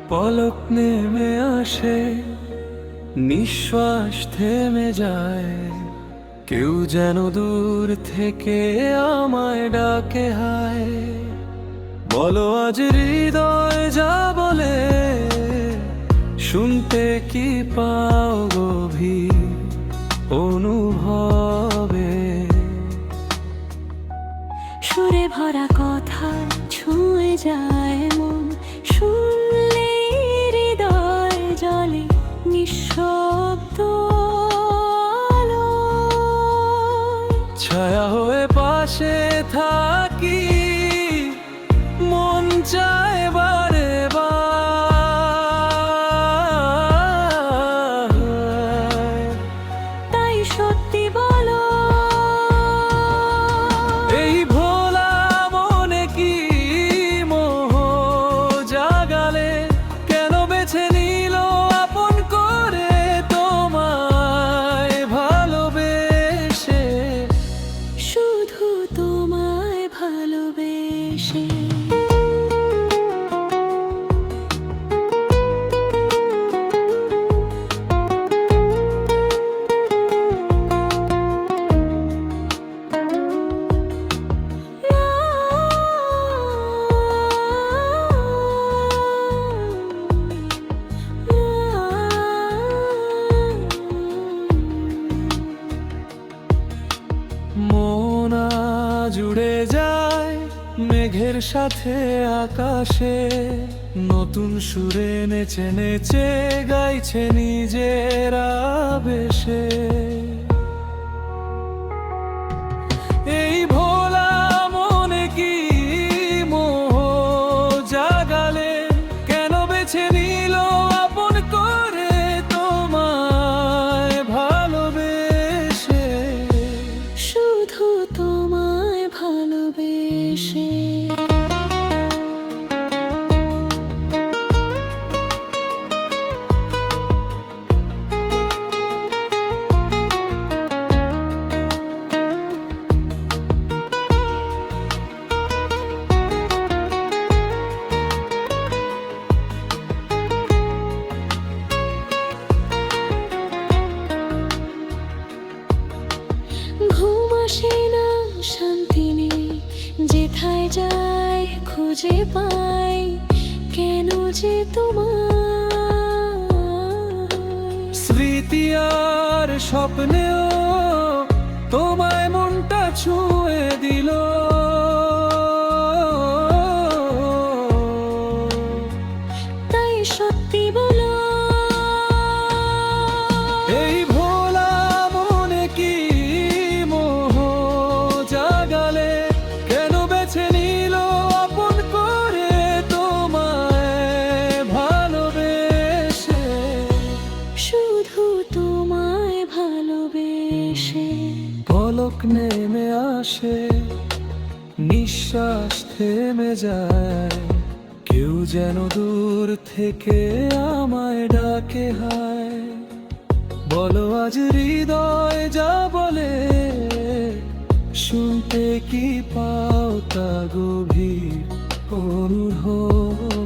পলক নেমে আসে, নিঃশ্বাস থেমে যায়, কেউ যেন দূর থেকে আমায় ডাকে হায়। বলো আজ হৃদয় যা বলে, শুনতে কি পাও গভীর অনুভবে? সুরে ভরা কথা ছুঁয়ে যায় মন, শুনলে হৃদয় জলে নিঃশব্দ আলোয়। ছায়া হয়ে পাশে থাকি, মন চায় বারে বার। তাই সত্যি বলো, এই ভোলা মনে কি মোহ জাগালে, কেন বেছে নিল আপন করে তোমায় ভালোবেসে? শুধু তোমায় ভালোবেসে। মোনা জুড়ে যায় মেঘের সাথে আকাশে, নতুন সুরে নেচে নেচে গাইছে নিজের আবেশে। এই ভোলা মনে কি মোহ জাগালে, কেন বেছে নিল আপন করে তোমায় ভালোবেসে? শুধু তোমায় ভালোবেসে। ঘুম আসে না, শান্তি নেই, যেথায় যাই খুঁজে পাই কেন যে তোমার। স্মৃতি আর স্বপ্নেও তোমায় মনটা ছুঁয়ে দিল। তাই সত্যি বলো, এই ভোলা মনে কি মোহ জাগালে, কেন বেছে নিল আপন করে তোমায় ভালোবেসে? শুধু তোমায় ভালোবেসে। পলক নেমে আসে, নিঃশ্বাস থেমে যায়, কেউ যেন দূর থেকে আমায় ডাকে হায়। বলো আজ হৃদয় যা বলে, শুনতে কি পাও তা গভীর অনুভব?